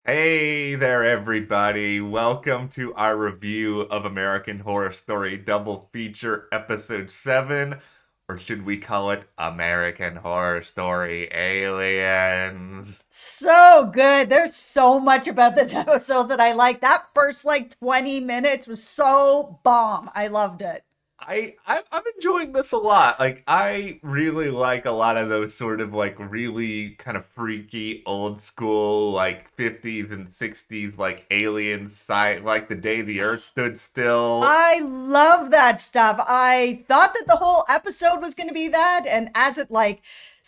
Hey there, everybody. Welcome to our review of American Horror Story Double Feature Episode 7, or should we call it American Horror Story Aliens? So good. There's so much about this episode that I like. That first 20 minutes was so bomb. I loved it. I'm enjoying this a lot. Like I really like a lot of those sort of like really kind of freaky old school like 50s and 60s like alien sci like the day the earth stood still. I love that stuff. I thought that the whole episode was going to be that. And as it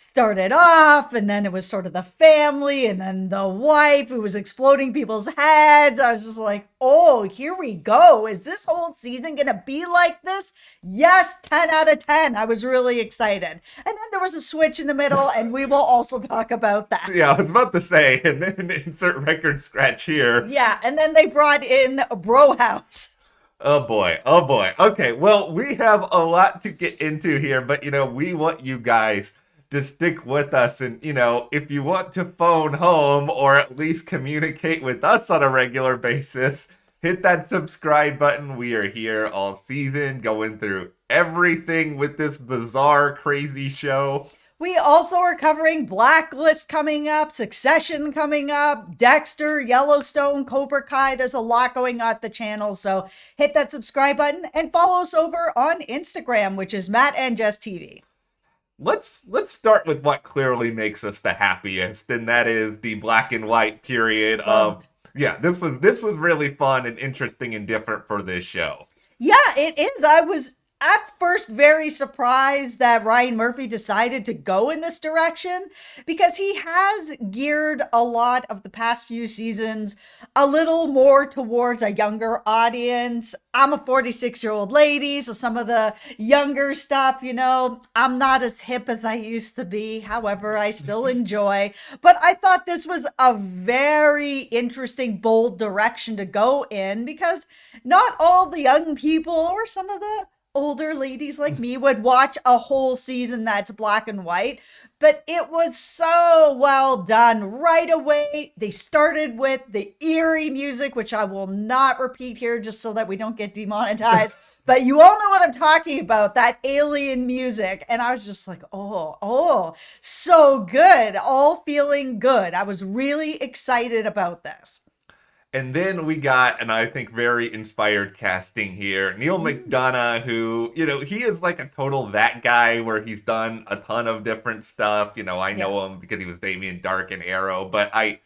started off, and then it was sort of the family, and then the wife who was exploding people's heads, I was just like, oh, here we go. Is this whole season going to be like this? Yes, 10 out of 10. I was really excited. And then there was a switch in the middle, and we will also talk about that. Yeah, I was about to say, and then insert record scratch here. Yeah, and then they brought in Bro House. Oh boy, oh boy. Okay, well, we have a lot to get into here, but we want you guys to stick with us. And, if you want to phone home or at least communicate with us on a regular basis, hit that subscribe button. We are here all season going through everything with this bizarre, crazy show. We also are covering Blacklist coming up, Succession coming up, Dexter, Yellowstone, Cobra Kai. There's a lot going on at the channel. So hit that subscribe button and follow us over on Instagram, which is Matt and Jess TV. Let's start with what clearly makes us the happiest, and that is the black and white period of yeah, this was really fun and interesting and different for this show. Yeah, it is. I was at first very surprised that Ryan Murphy decided to go in this direction because he has geared a lot of the past few seasons a little more towards a younger audience. I'm a 46-year-old lady, so some of the younger stuff, I'm not as hip as I used to be. However, I still enjoy. But I thought this was a very interesting, bold direction to go in because not all the young people or some of the older ladies like me would watch a whole season that's black and white, but it was so well done right away. They started with the eerie music, which I will not repeat here just so that we don't get demonetized. But you all know what I'm talking about, that alien music. And I was just like, oh, so good. All feeling good. I was really excited about this. And then we got, and I think very inspired casting here, Neil McDonough, who, he is like a total that guy where he's done a ton of different stuff. I know him because he was Damien Dark in Arrow, but I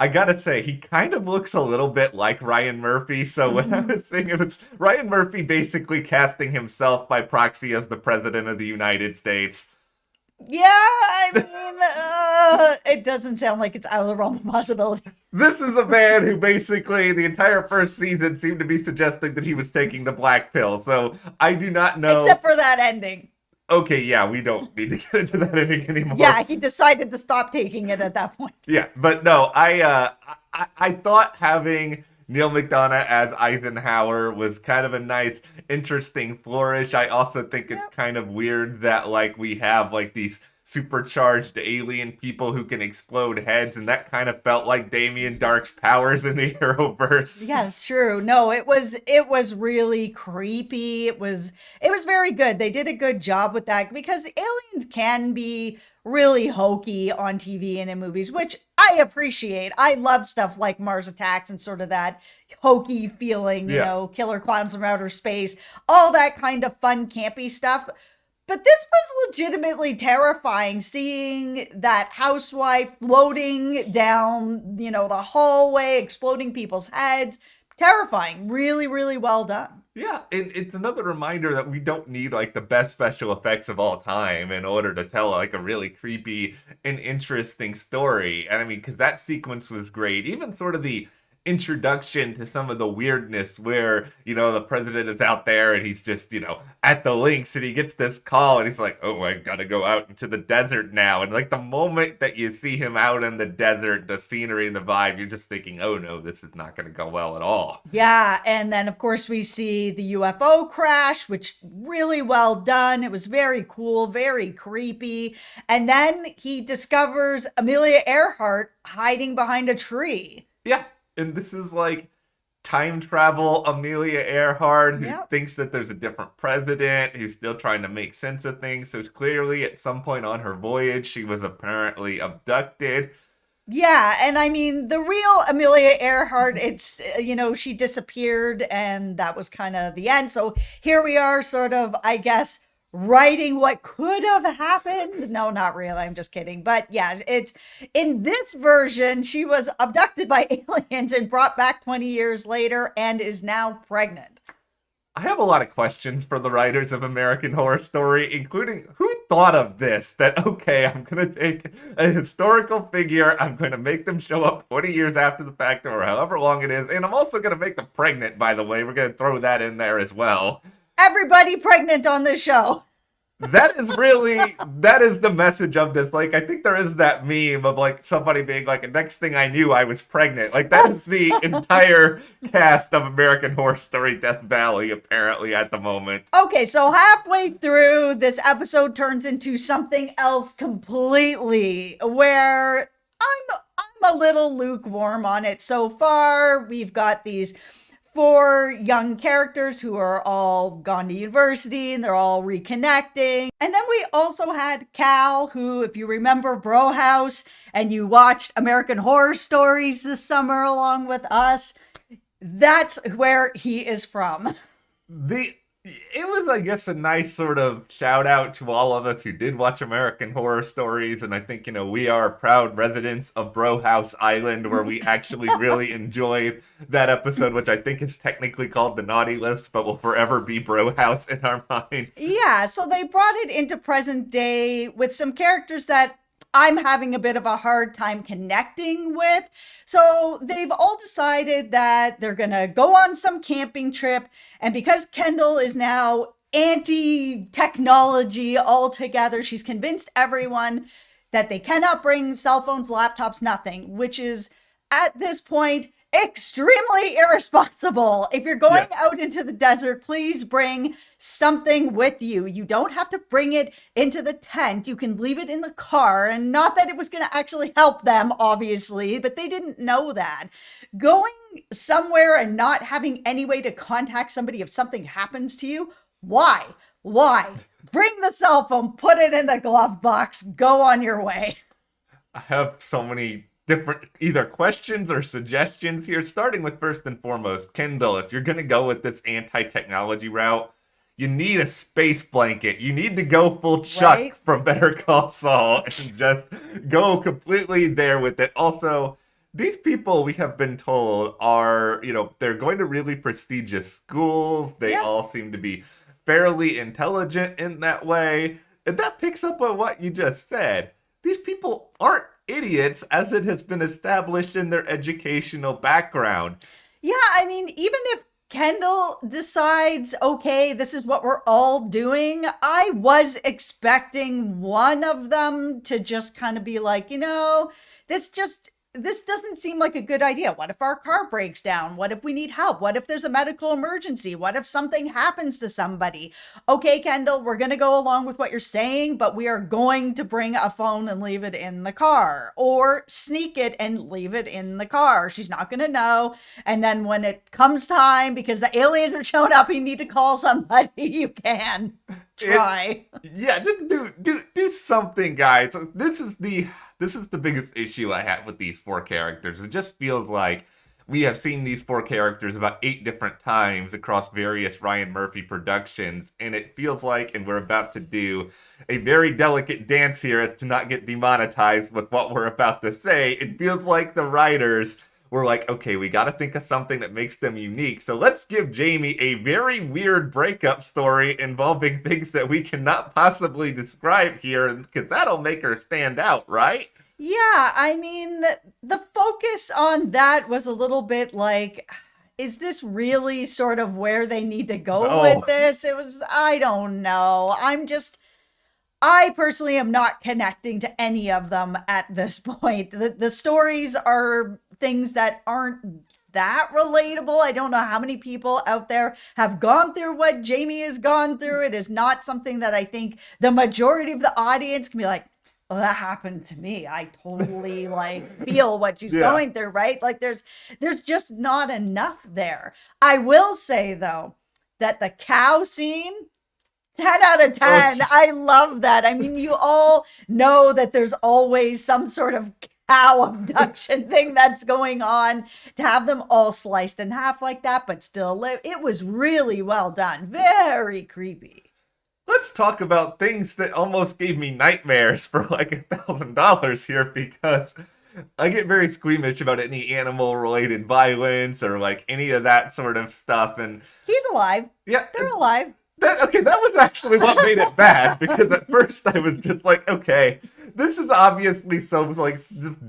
gotta say, he kind of looks a little bit like Ryan Murphy. So when I was saying it's Ryan Murphy basically casting himself by proxy as the president of the United States. Yeah, I mean, it doesn't sound like it's out of the realm of possibility. This is a man who basically the entire first season seemed to be suggesting that he was taking the black pill. So I do not know. Except for that ending. Okay, yeah, we don't need to get into that ending anymore. Yeah, he decided to stop taking it at that point. Yeah, but no, I thought having Neil McDonough as Eisenhower was kind of a nice, interesting flourish. I also think it's kind of weird that like we have like these supercharged alien people who can explode heads, and that kind of felt like Damien Dark's powers in the Arrowverse. Yes, true. No, it was really creepy. It was very good. They did a good job with that because aliens can be really hokey on TV and in movies, which I appreciate. I love stuff like Mars Attacks and sort of that hokey feeling, killer clowns from outer space, all that kind of fun, campy stuff. But this was legitimately terrifying, seeing that housewife floating down, the hallway, exploding people's heads. Terrifying. Really, really well done. Yeah, and it's another reminder that we don't need like the best special effects of all time in order to tell like a really creepy and interesting story. And I mean, because that sequence was great. Even sort of the introduction to some of the weirdness where, the president is out there and he's just, at the links and he gets this call and he's like, oh, I gotta go out into the desert now. And like the moment that you see him out in the desert, the scenery and the vibe, you're just thinking, oh no, this is not gonna go well at all. Yeah, and then of course we see the UFO crash, which really well done. It was very cool, very creepy. And then he discovers Amelia Earhart hiding behind a tree. Yeah, and this is like time travel Amelia Earhart who Yep. thinks that there's a different president who's still trying to make sense of things. So clearly, at some point on her voyage, she was apparently abducted. Yeah, and I mean the real Amelia Earhart, it's she disappeared and that was kind of the end. So here we are sort of, I guess, writing what could have happened. No, not really. I'm just kidding. But yeah, it's in this version she was abducted by aliens and brought back 20 years later and is now pregnant. I have a lot of questions for the writers of American Horror Story, including who thought of this? That, okay, I'm going to take a historical figure, I'm going to make them show up 20 years after the fact or however long it is, and I'm also going to make them pregnant, by the way. We're going to throw that in there as well. Everybody pregnant on this show. That is the message of this. Like, I think there is that meme of like somebody being like, next thing I knew, I was pregnant. Like, that is the entire cast of American Horror Story Death Valley, apparently, at the moment. Okay, so halfway through, this episode turns into something else completely, where I'm a little lukewarm on it so far. We've got these four young characters who are all gone to university and they're all reconnecting. And then we also had Cal, who, if you remember Bro House and you watched American Horror Stories this summer along with us, that's where he is from. The It was, I guess, a nice sort of shout out to all of us who did watch American Horror Stories, and I think, we are proud residents of Bro House Island, where we actually really enjoyed that episode, which I think is technically called the Naughty List, but will forever be Bro House in our minds. Yeah, so they brought it into present day with some characters that I'm having a bit of a hard time connecting with. So they've all decided that they're going to go on some camping trip. And because Kendall is now anti technology altogether, she's convinced everyone that they cannot bring cell phones, laptops, nothing, which is at this point extremely irresponsible. If you're going out into the desert, please bring something with you. You don't have to bring it into the tent. You can leave it in the car. And not that it was going to actually help them, obviously, but they didn't know that. Going somewhere and not having any way to contact somebody if something happens to you, why? Why? Bring the cell phone, put it in the glove box, go on your way. I have so many different either questions or suggestions here, starting with first and foremost, Kendall, if you're going to go with this anti-technology route, you need a space blanket. You need to go full Chuck Right? from Better Call Saul and just go completely there with it. Also, these people we have been told are, they're going to really prestigious schools. They Yeah. all seem to be fairly intelligent in that way. And that picks up on what you just said. These people aren't idiots, as it has been established in their educational background. Yeah, I mean, even if Kendall decides, okay, this is what we're all doing, I was expecting one of them to just kind of be like, this doesn't seem like a good idea. What if our car breaks down? What if we need help? What if there's a medical emergency? What if something happens to somebody? Okay, Kendall, we're going to go along with what you're saying, but we are going to bring a phone and leave it in the car, or sneak it and leave it in the car. She's not going to know. And then when it comes time, because the aliens have shown up, you need to call somebody, you can try. Yeah, just do something, guys. This is the biggest issue I have with these four characters. It just feels like we have seen these four characters about 8 different times across various Ryan Murphy productions, and it feels like, and we're about to do a very delicate dance here as to not get demonetized with what we're about to say. It feels like the writers were like, okay, we got to think of something that makes them unique. So let's give Jamie a very weird breakup story involving things that we cannot possibly describe here, because that'll make her stand out, right? Yeah, I mean, the focus on that was a little bit like, is this really sort of where they need to go No. with this? I don't know. I personally am not connecting to any of them at this point. The stories are things that aren't that relatable. I don't know how many people out there have gone through what Jamie has gone through. It is not something that I think the majority of the audience can be like, well, that happened to me. I totally like feel what she's Yeah. going through, right? Like there's just not enough there. I will say though that the cow scene, 10 out of Oh, 10. I love that. I mean, you all know that there's always some sort of cow abduction thing that's going on. To have them all sliced in half like that, but still live, it was really well done. Very creepy. let's talk about things that almost gave me nightmares for like $1,000 here because I get very squeamish about any animal related violence or like any of that sort of stuff. And He's alive. yeah, They're alive. that was actually what made it bad because at first I was just like, okay, this is obviously so like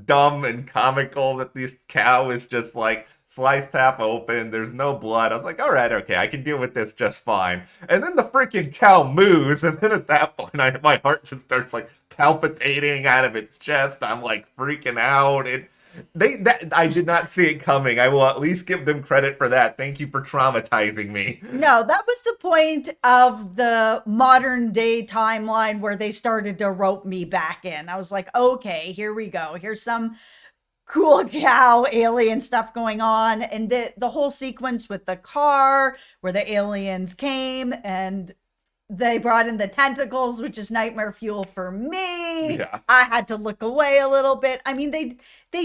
dumb and comical that this cow is just like sliced half open. There's no blood. I was like, all right, okay, I can deal with this just fine. And then the freaking cow moves, and then at that point, my heart just starts like palpitating out of its chest. I'm like freaking out. I did not see it coming. I will at least give them credit for that. Thank you for traumatizing me. No, that was the point of the modern day timeline where they started to rope me back in. I was like, okay, here we go. Here's some cool cow alien stuff going on. And the whole sequence with the car where the aliens came and they brought in the tentacles, which is nightmare fuel for me. Yeah. I had to look away a little bit. I mean, they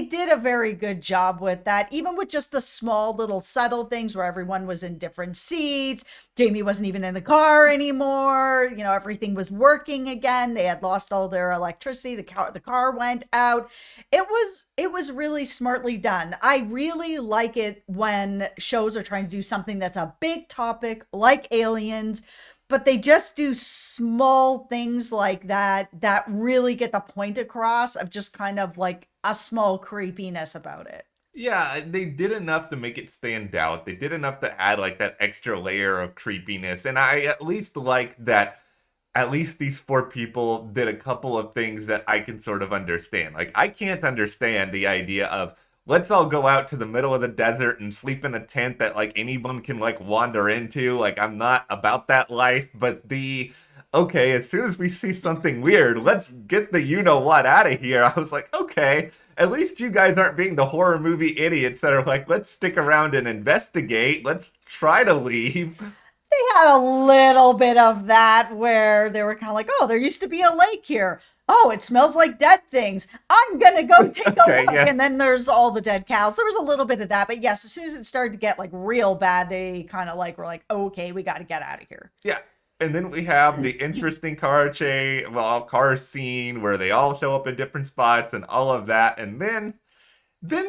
did a very good job with that, even with just the small little subtle things where everyone was in different seats. Jamie wasn't even in the car anymore. You know, everything was working again. They had lost all their electricity. The car went out. It was really smartly done. I really like it when shows are trying to do something that's a big topic like aliens, but they just do small things like that really get the point across of just kind of like a small creepiness about it. Yeah, they did enough to make it stand out. They did enough to add like that extra layer of creepiness. And I at least like that at least these four people did a couple of things that I can sort of understand. Like I can't understand the idea of let's all go out to the middle of the desert and sleep in a tent that like anyone can like wander into. Like I'm not about that life, but the okay, as soon as we see something weird, let's get the you know what out of here. I was like, okay, at least you guys aren't being the horror movie idiots that are like, let's stick around and investigate. Let's try to leave. They had a little bit of that where they were kind of like, oh, there used to be a lake here. Oh, it smells like dead things. I'm going to go take a Okay, look. yes. And then there's all the dead cows. There was a little bit of that. But yes, as soon as it started to get like real bad, they kind of like were like, okay, we got to get out of here. Yeah. And then we have the interesting car scene where they all show up in different spots and all of that. And then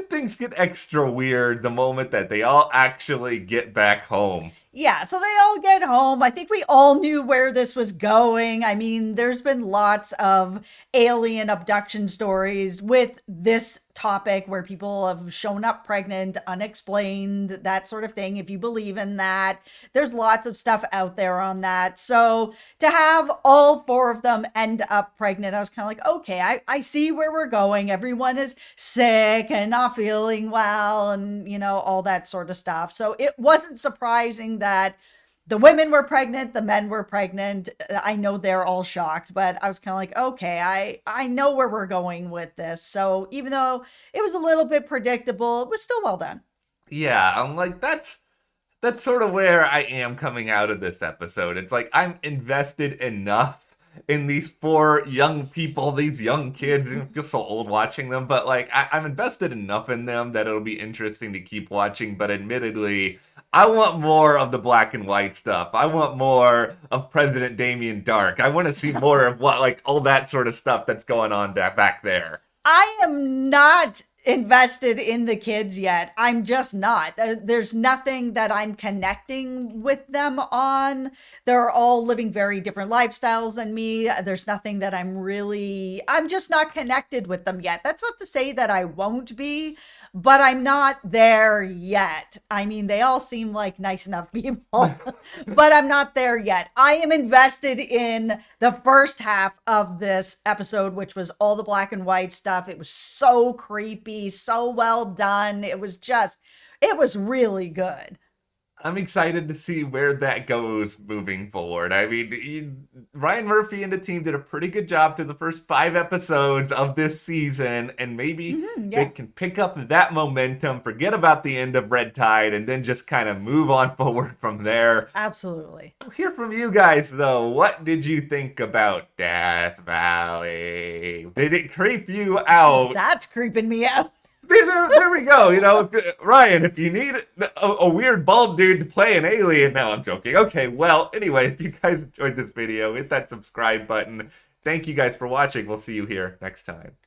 things get extra weird the moment that they all actually get back home. Yeah, so they all get home. I think we all knew where this was going. I mean, there's been lots of alien abduction stories with this topic where people have shown up pregnant, unexplained, that sort of thing. If you believe in that, there's lots of stuff out there on that. So to have all four of them end up pregnant, I was kind of like, okay, I see where we're going. Everyone is sick and not feeling well and, all that sort of stuff. So it wasn't surprising that the women were pregnant, the men were pregnant. I know they're all shocked, but I was kind of like, okay, I know where we're going with this. So even though it was a little bit predictable, it was still well done. Yeah, I'm like, that's sort of where I am coming out of this episode. It's like I'm invested enough in these four young people, these young kids. I feel so old watching them, but like I'm invested enough in them that it'll be interesting to keep watching. But admittedly, I want more of the black and white stuff. I want more of President Damien Dark. I want to see more of what like all that sort of stuff that's going on back there. I am not invested in the kids yet. I'm just not. There's nothing that I'm connecting with them on. They're all living very different lifestyles than me. There's nothing that I'm just not connected with them yet. That's not to say that I won't be, but I'm not there yet. I mean, they all seem like nice enough people, but I'm not there yet. I am invested in the first half of this episode, which was all the black and white stuff. It was so creepy, so well done. It was really good. I'm excited to see where that goes moving forward. I mean, Ryan Murphy and the team did a pretty good job through the first 5 episodes of this season, and maybe they Yeah, can pick up that momentum, forget about the end of Red Tide, and then just kind of move on forward from there. absolutely. We'll hear from you guys, though. What did you think about Death Valley? Did it creep you out? That's creeping me out. There we go. Ryan, if you need a weird bald dude to play an alien, no, I'm joking. Okay, well, anyway, if you guys enjoyed this video, hit that subscribe button. Thank you guys for watching. We'll see you here next time.